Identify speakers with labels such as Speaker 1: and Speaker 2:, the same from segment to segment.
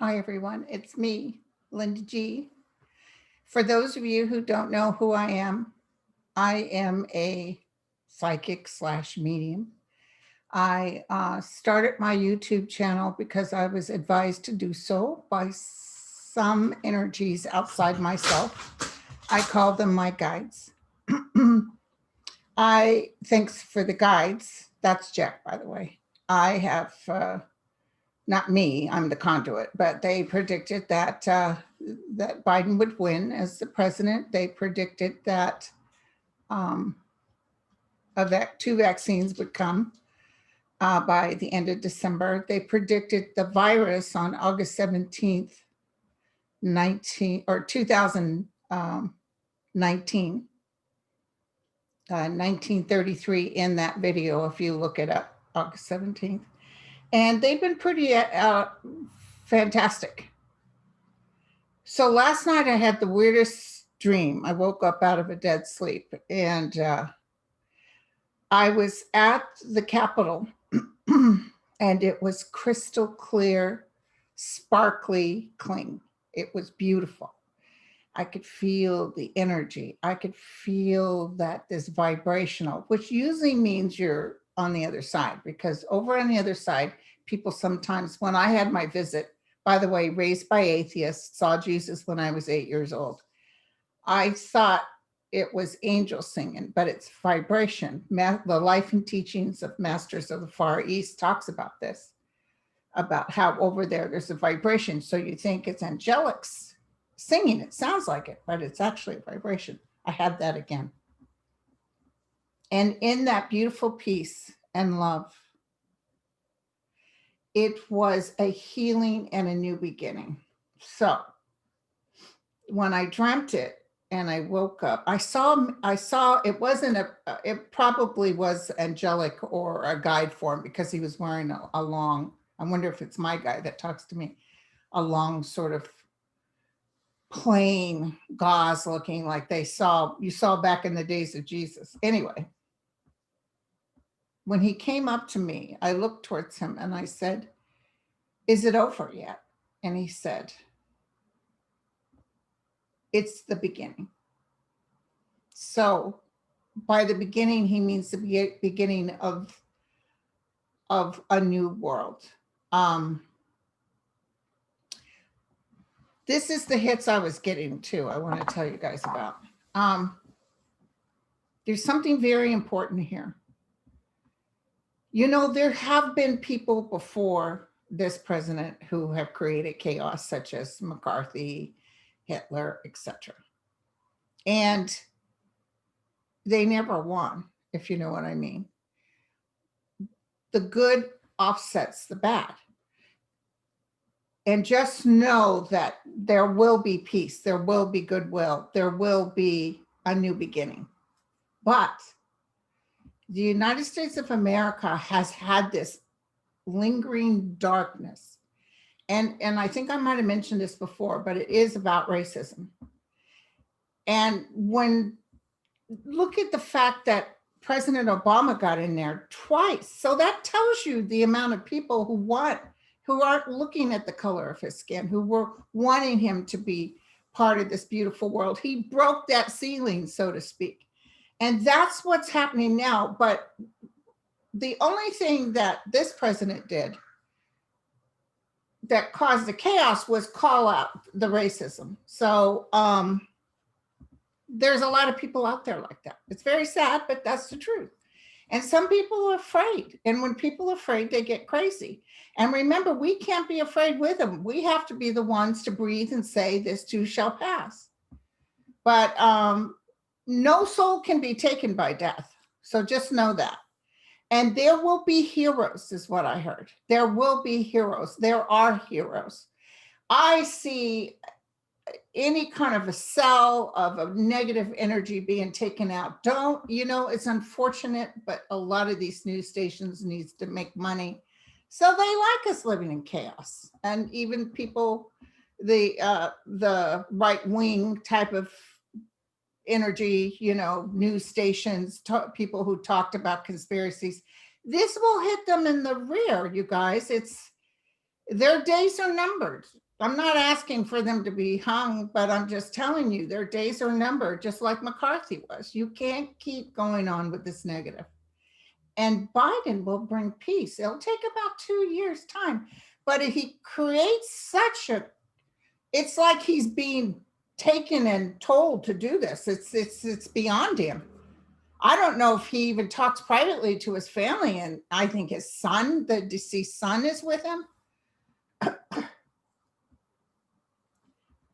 Speaker 1: Hi, everyone. It's me, Linda G. For those of you who don't know who I am a psychic slash medium. I started my YouTube channel because I was advised to do so by some energies outside myself. I call them my guides. Thanks for the guides. That's Jack, by the way. I have not me, I'm the conduit, but they predicted that that Biden would win as the president. They predicted that two vaccines would come by the end of December. They predicted the virus on August 17th, 2019, 1933 in that video, if you look it up, August 17th. And they've been pretty fantastic. So last night I had the weirdest dream. I woke up out of a dead sleep and I was at the Capitol and it was crystal clear, sparkly clean. It was beautiful. I could feel the energy. I could feel that this vibrational, which usually means you're on the other side, because over on the other side, people sometimes, when I had my visit, by the way, raised by atheists, saw Jesus when I was 8 years old. I thought it was angels singing, but it's vibration. The Life and Teachings of Masters of the Far East talks about this, about how over there's a vibration. So you think it's angelics singing. It sounds like it, but it's actually a vibration. I had that again. And in that beautiful peace and love, it was a healing and a new beginning. So when I dreamt it and I woke up, I saw it wasn't it probably was angelic or a guide form, because he was wearing a long, I wonder if it's my guy that talks to me, a long sort of plain gauze looking like you saw back in the days of Jesus. Anyway, when he came up to me, I looked towards him and I said, "Is it over yet?" And he said, "It's the beginning." So by the beginning, he means the beginning of a new world. This is the hits I was getting too. I want to tell you guys about. There's something very important here. You know, there have been people before this president who have created chaos, such as McCarthy, Hitler, etc. And they never won, if you know what I mean. The good offsets the bad. And just know that there will be peace, there will be goodwill, there will be a new beginning. But the United States of America has had this lingering darkness. And I think I might have mentioned this before, but it is about racism. And look at the fact that President Obama got in there twice. So that tells you the amount of people who aren't looking at the color of his skin, who were wanting him to be part of this beautiful world. He broke that ceiling, so to speak. And that's what's happening now. But the only thing that this president did that caused the chaos was call out the racism. So there's a lot of people out there like that. It's very sad, but that's the truth. And some people are afraid. And when people are afraid, they get crazy. And remember, we can't be afraid with them. We have to be the ones to breathe and say, this too shall pass. But no soul can be taken by death. So just know that. And there will be heroes, is what I heard. There will be heroes. There are heroes. I see any kind of a cell of a negative energy being taken out. It's unfortunate, but a lot of these news stations needs to make money. So they like us living in chaos. And even people, the right wing type of energy, news stations, people who talked about conspiracies, this will hit them in the rear, you guys. Their days are numbered. I'm not asking for them to be hung, but I'm just telling you their days are numbered, just like McCarthy was. You can't keep going on with this negative. And Biden will bring peace. It'll take about 2 years' time. But he creates such a, it's like he's being taken and told to do this. It's beyond him. I don't know if he even talks privately to his family, and I think his son, the deceased son, is with him.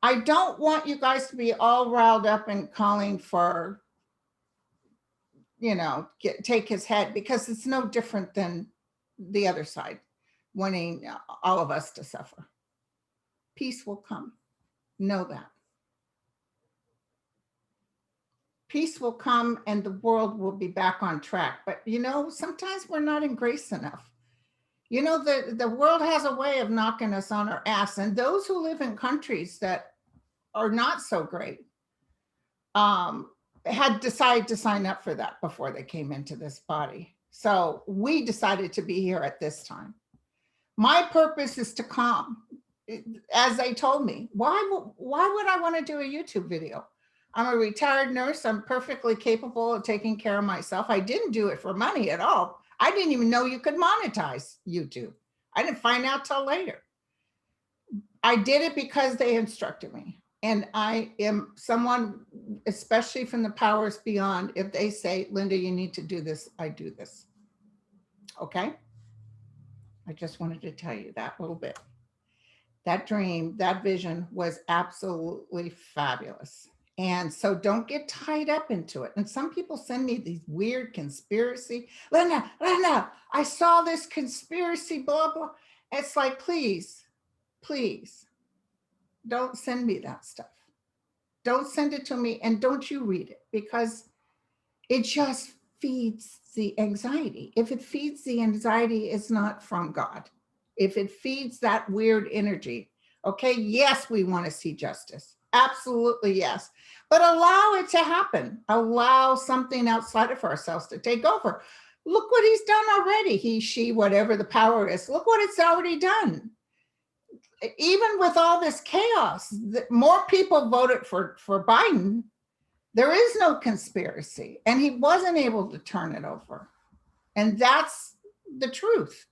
Speaker 1: I don't want you guys to be all riled up and calling for, you know, take his head, because it's no different than the other side wanting all of us to suffer. Peace will come. Know that. Peace will come and the world will be back on track. But, you know, sometimes we're not in grace enough. You know, the world has a way of knocking us on our ass. And those who live in countries that are not so great had decided to sign up for that before they came into this body. So we decided to be here at this time. My purpose is to calm. As they told me, why would I want to do a YouTube video? I'm a retired nurse. I'm perfectly capable of taking care of myself. I didn't do it for money at all. I didn't even know you could monetize YouTube. I didn't find out till later. I did it because they instructed me. And I am someone, especially from the powers beyond, if they say, Linda, you need to do this, I do this. Okay? I just wanted to tell you that little bit. That dream, that vision was absolutely fabulous. And so don't get tied up into it. And some people send me these weird conspiracy. Linda, I saw this conspiracy, blah, blah. It's like, please, don't send me that stuff. Don't send it to me, and don't you read it, because it just feeds the anxiety. If it feeds the anxiety, it's not from God. If it feeds that weird energy, okay, yes, we want to see justice. Absolutely, yes. But allow it to happen. Allow something outside of ourselves to take over. Look what he's done already. He, she, whatever the power is. Look what it's already done. Even with all this chaos, more people voted for Biden. There is no conspiracy, and he wasn't able to turn it over. And that's the truth.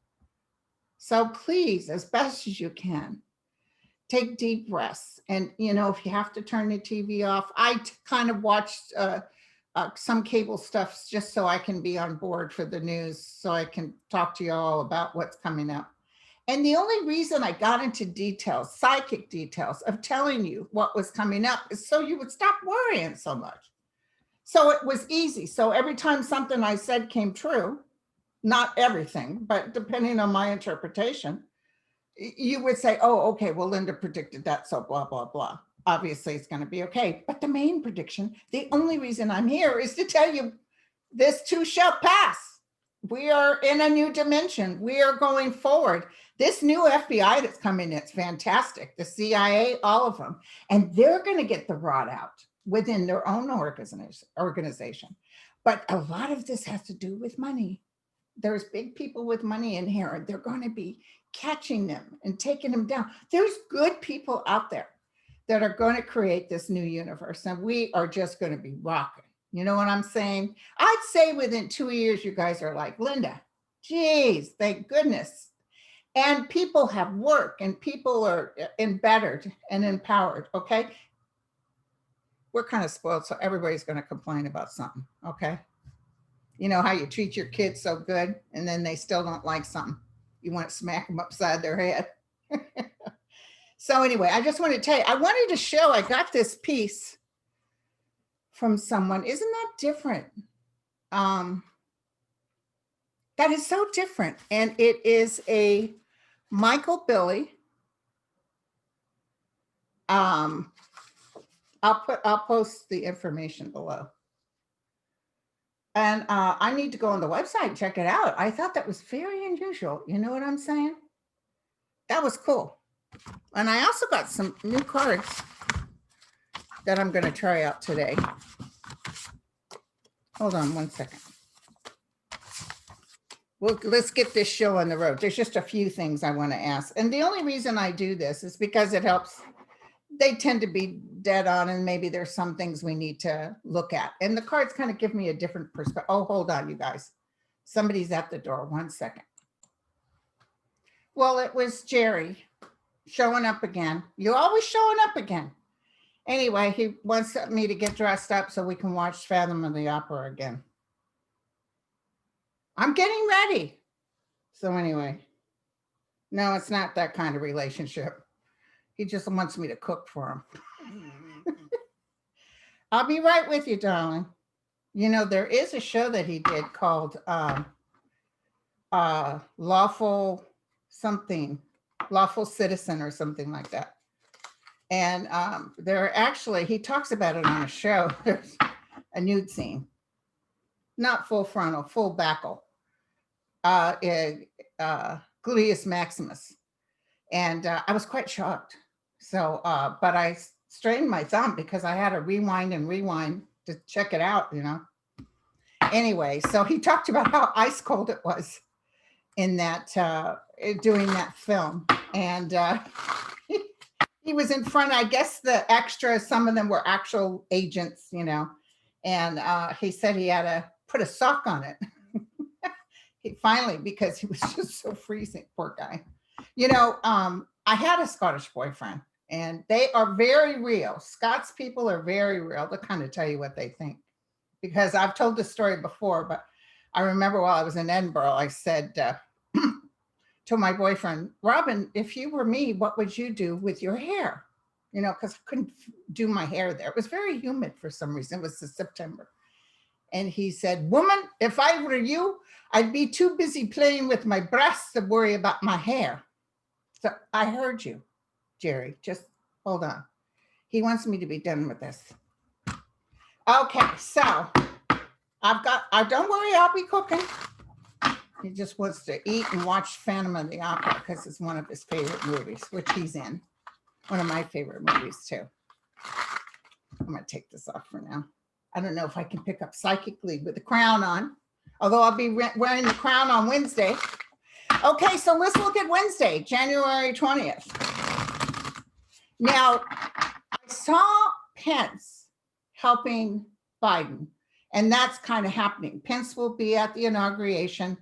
Speaker 1: So please, as best as you can, take deep breaths. And, you know, if you have to turn the TV off, I kind of watched some cable stuff just so I can be on board for the news, so I can talk to you all about what's coming up. And the only reason I got into details, psychic details of telling you what was coming up, is so you would stop worrying so much. So it was easy. So every time something I said came true, not everything, but depending on my interpretation, you would say, oh, okay, well, Linda predicted that, so blah, blah, blah. Obviously, it's going to be okay. But the main prediction, the only reason I'm here is to tell you this too shall pass. We are in a new dimension. We are going forward. This new FBI that's coming in, it's fantastic. The CIA, all of them. And they're going to get the rot out within their own organization. But a lot of this has to do with money. There's big people with money in here, and they're going to be catching them and taking them down. There's good people out there that are going to create this new universe, and we are just going to be rocking. You know what I'm saying? I'd say within 2 years, you guys are like, Linda, geez, thank goodness. And people have work, and people are embittered and empowered, okay? We're kind of spoiled, so everybody's going to complain about something, okay? You know how you treat your kids so good, and then they still don't like something. You want to smack them upside their head. So anyway, I just wanted to tell you, I wanted to show, I got this piece from someone. Isn't that different? That is so different. And it is a Michael Billie. I'll post the information below. And I need to go on the website and check it out. I thought that was very unusual. You know what I'm saying? That was cool. And I also got some new cards that I'm going to try out today. Hold on one second. Well, let's get this show on the road. There's just a few things I want to ask. And the only reason I do this is because it helps. They tend to be dead on, and maybe there's some things we need to look at. And the cards kind of give me a different perspective. Oh, hold on, you guys. Somebody's at the door. 1 second. Well, it was Jerry showing up again. You're always showing up again. Anyway, he wants me to get dressed up so we can watch Phantom of the Opera again. I'm getting ready. So anyway, no, it's not that kind of relationship. He just wants me to cook for him. I'll be right with you, darling. You know, there is a show that he did called Lawful Citizen or something like that. And he talks about it on a show. There's a nude scene, not full frontal, full backle, gluteus maximus. And I was quite shocked. So, but I strained my thumb because I had to rewind to check it out, you know. Anyway, so he talked about how ice cold it was in that, doing that film. And he was in front, I guess the extras, some of them were actual agents, you know. And he said he had to put a sock on it. Finally, because he was just so freezing, poor guy. You know, I had a Scottish boyfriend, and they are very real. Scots people are very real. They'll kind of tell you what they think. Because I've told this story before, but I remember while I was in Edinburgh, I said to my boyfriend, Robin, if you were me, what would you do with your hair? You know, because I couldn't do my hair there. It was very humid for some reason. It was September. And he said, woman, if I were you, I'd be too busy playing with my breasts to worry about my hair. So I heard you, Jerry. Just hold on. He wants me to be done with this. Okay, so don't worry, I'll be cooking. He just wants to eat and watch Phantom of the Opera because it's one of his favorite movies, which he's in. One of my favorite movies too. I'm gonna take this off for now. I don't know if I can pick up psychically with the crown on, although I'll be wearing the crown on Wednesday. Okay, so let's look at Wednesday, January 20th. Now, I saw Pence helping Biden, and that's kind of happening. Pence will be at the inauguration.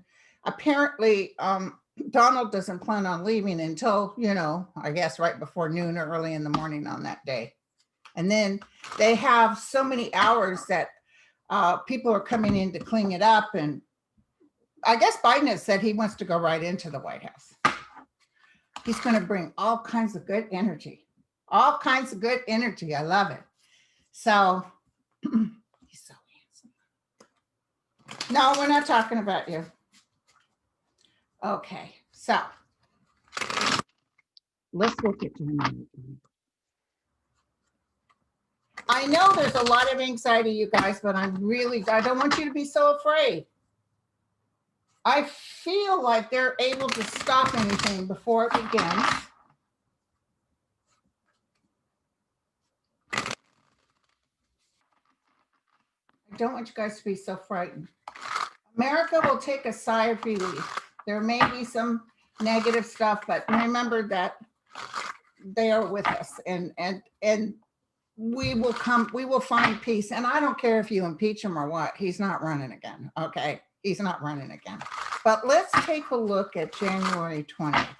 Speaker 1: Apparently, Donald doesn't plan on leaving until, you know, I guess right before noon or early in the morning on that day. And then they have so many hours that people are coming in to clean it up. And I guess Biden has said he wants to go right into the White House. He's going to bring all kinds of good energy, all kinds of good energy. I love it. So he's so handsome. No, we're not talking about you. Okay, so let's look at January. I know there's a lot of anxiety, you guys, but I don't want you to be so afraid. I feel like they're able to stop anything before it begins. I don't want you guys to be so frightened. America will take a sigh of relief. There may be some negative stuff, but remember that they are with us, and we will find peace. And I don't care if you impeach him or what, he's not running again. Okay, he's not running again. But let's take a look at January 20th,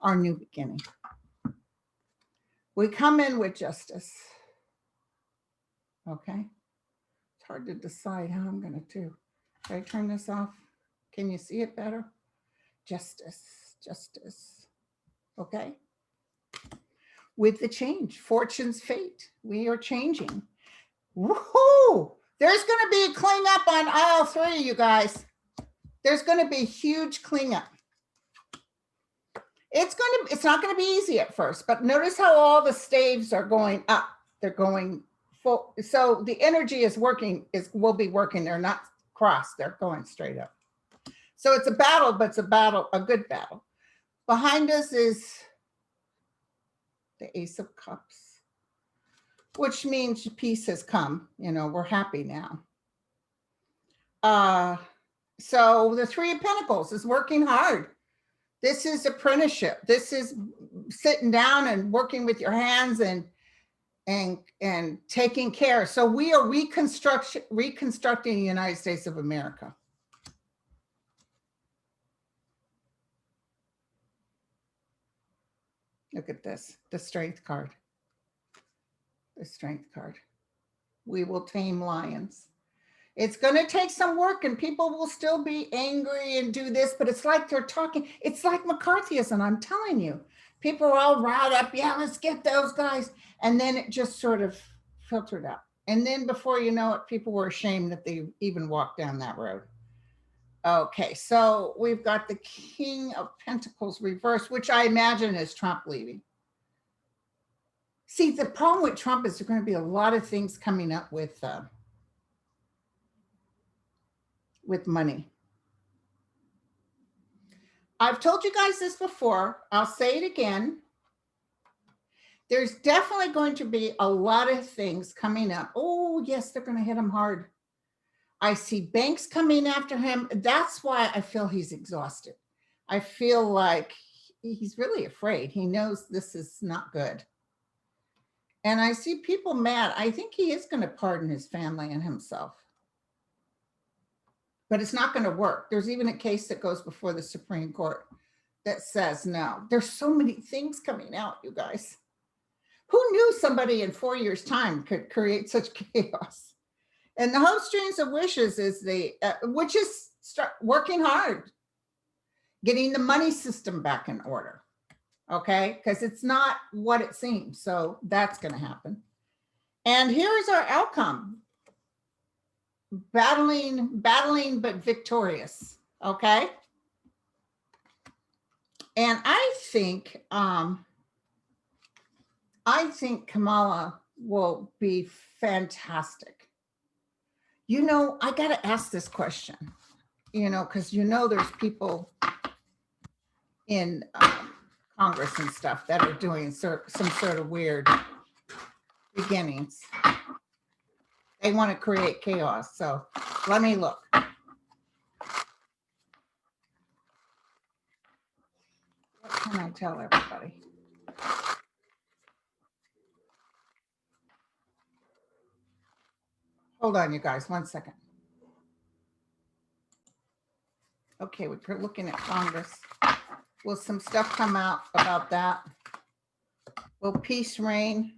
Speaker 1: our new beginning. We come in with justice. Okay, it's hard to decide how I'm going to do. Should I turn this off? Can you see it better? Justice. Okay. With the change, fortune's fate, we are changing. Woohoo! There's going to be a cleanup on aisle 3, you guys. There's going to be huge cleanup. It's not going to be easy at first, but notice how all the staves are going up. They're going full. So the energy will be working. They're not crossed. They're going straight up. So it's a battle, but it's a good battle. Behind us is the Ace of Cups, which means peace has come. You know, we're happy now. So the Three of Pentacles is working hard. This is apprenticeship. This is sitting down and working with your hands and taking care. So we are reconstructing the United States of America. Look at this, the Strength card. The Strength card. We will tame lions. It's going to take some work and people will still be angry and do this, but it's like they're talking. It's like McCarthyism, I'm telling you. People are all riled up. Yeah, let's get those guys. And then it just sort of filtered out. And then before you know it, people were ashamed that they even walked down that road. Okay, so we've got the King of Pentacles reversed, which I imagine is Trump leaving. See, the problem with Trump is there's going to be a lot of things coming up with money. I've told you guys this before. I'll say it again. There's definitely going to be a lot of things coming up. Oh, yes, they're going to hit him hard. I see banks coming after him. That's why I feel he's exhausted. I feel like he's really afraid. He knows this is not good. And I see people mad. I think he is going to pardon his family and himself. But it's not going to work. There's even a case that goes before the Supreme Court that says no. There's so many things coming out, you guys. Who knew somebody in 4 years' time could create such chaos? And the Home Streams of Wishes is which is start working hard, getting the money system back in order. Okay, because it's not what it seems. So that's going to happen. And here's our outcome. Battling, but victorious. Okay. And I think Kamala will be fantastic. You know, I got to ask this question, you know, because you know there's people in Congress and stuff that are doing some sort of weird beginnings. They want to create chaos. So let me look. What can I tell everybody? Hold on, you guys, 1 second. Okay, we're looking at Congress. Will some stuff come out about that? Will peace reign?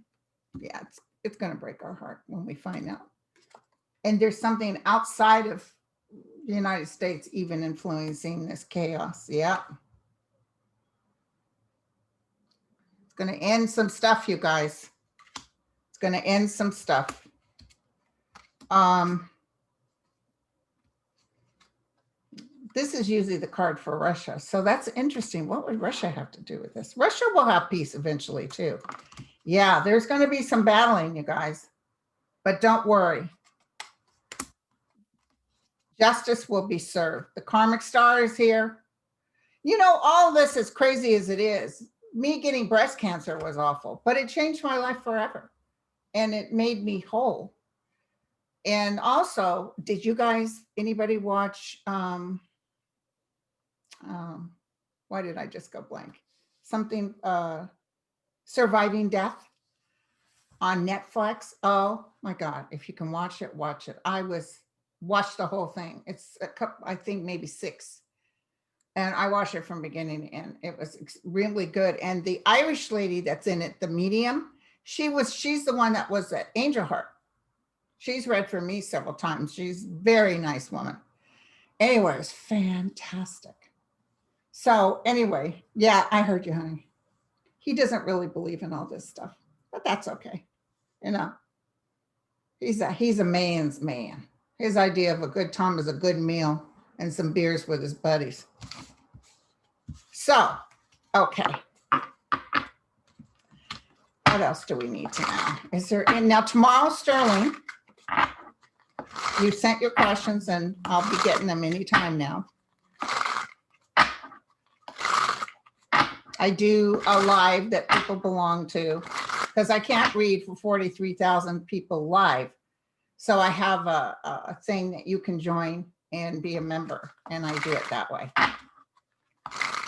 Speaker 1: Yeah, it's going to break our heart when we find out. And there's something outside of the United States even influencing this chaos. Yeah. It's going to end some stuff, you guys. It's going to end some stuff. This is usually the card for Russia. So that's interesting. What would Russia have to do with this? Russia will have peace eventually too. Yeah, there's going to be some battling, you guys. But don't worry. Justice will be served. The karmic star is here. You know, all this, as crazy as it is, me getting breast cancer was awful, but it changed my life forever. And it made me whole. And also, did you guys, anybody watch, why did I just go blank? Something, Surviving Death on Netflix. Oh my God, if you can watch it, watch it. Watched the whole thing. It's a couple, I think maybe 6. And I watched it from beginning to end. It was really good. And the Irish lady that's in it, the medium, she's the one that was at Angel Heart. She's read for me several times. She's a very nice woman. Anyway, it was fantastic. So anyway, yeah, I heard you, honey. He doesn't really believe in all this stuff, but that's okay. You know, he's a man's man. His idea of a good time is a good meal and some beers with his buddies. So, okay. What else do we need to know? Is there, and now tomorrow, Sterling, you sent your questions and I'll be getting them anytime now. I do a live that people belong to because I can't read for 43,000 people live. So I have a thing that you can join and be a member. And I do it that way.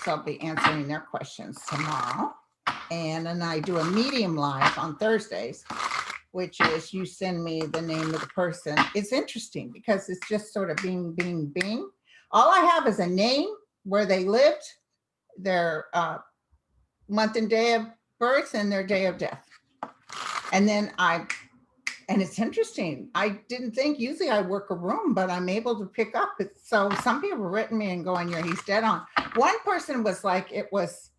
Speaker 1: So I'll be answering their questions tomorrow. And then I do a medium live on Thursdays, which is you send me the name of the person. It's interesting because it's just sort of bing, bing, bing. All I have is a name, where they lived, their month and day of birth, and their day of death. And then and it's interesting. I didn't think, usually I work a room, but I'm able to pick up. So some people have written me and going, yeah, he's dead on. One person was like, it was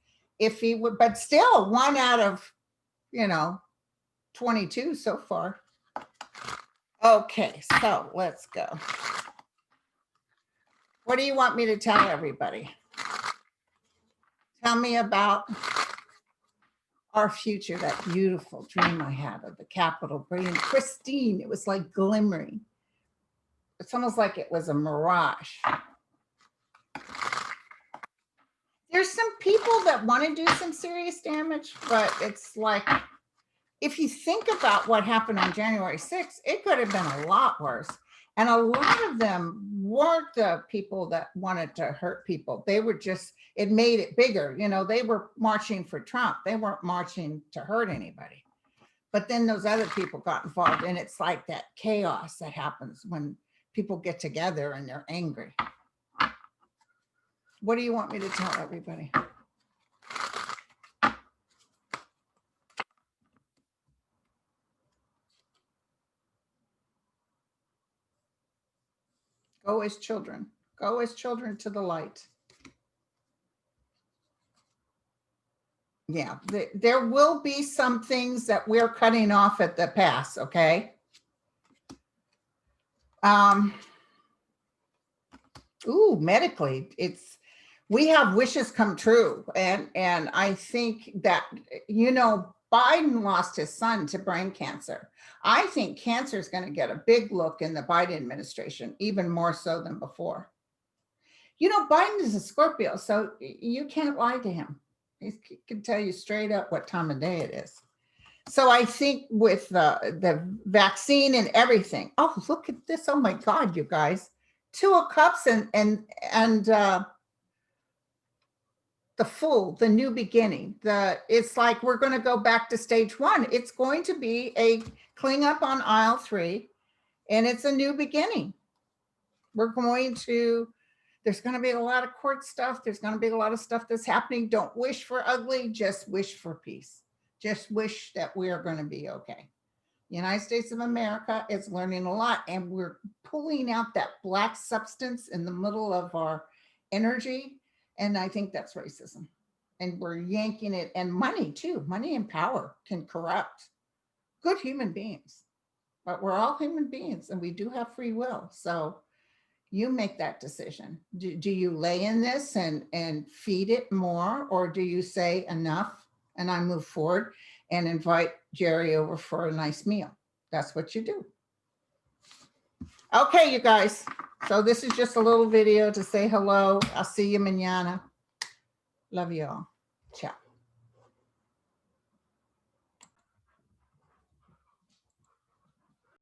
Speaker 1: iffy, but still 1 out of, 22 so far. Okay, so let's go. What do you want me to tell everybody? Tell me about our future, that beautiful dream I had of the Capitol, brilliant, pristine. It was like glimmering. It's almost like it was a mirage. There's some people that want to do some serious damage, but it's like, if you think about what happened on January 6th, it could have been a lot worse. And a lot of them weren't the people that wanted to hurt people. They were just, it made it bigger. They were marching for Trump. They weren't marching to hurt anybody. But then those other people got involved. And it's like that chaos that happens when people get together and they're angry. What do you want me to tell everybody? Go as children. Go as children to the light. Yeah, there will be some things that we're cutting off at the pass, okay? Medically, we have wishes come true. And I think that, Biden lost his son to brain cancer. I think cancer is going to get a big look in the Biden administration, even more so than before. Biden is a Scorpio, so you can't lie to him. He can tell you straight up what time of day it is. So I think with the vaccine and everything, oh, look at this. Oh my God, you guys. 2 of Cups and the Fool, the new beginning. It's like we're going to go back to stage 1. It's going to be a clean up on aisle 3, and it's a new beginning. There's going to be a lot of court stuff. There's going to be a lot of stuff that's happening. Don't wish for ugly, just wish for peace. Just wish that we are going to be okay. The United States of America is learning a lot, and we're pulling out that black substance in the middle of our energy. And I think that's racism. And we're yanking it, and money too. Money and power can corrupt good human beings, but we're all human beings and we do have free will. So you make that decision. Do you lay in this and feed it more, or do you say enough and I move forward and invite Jerry over for a nice meal? That's what you do. Okay, you guys. So this is just a little video to say hello. I'll see you mañana. Love you all. Ciao.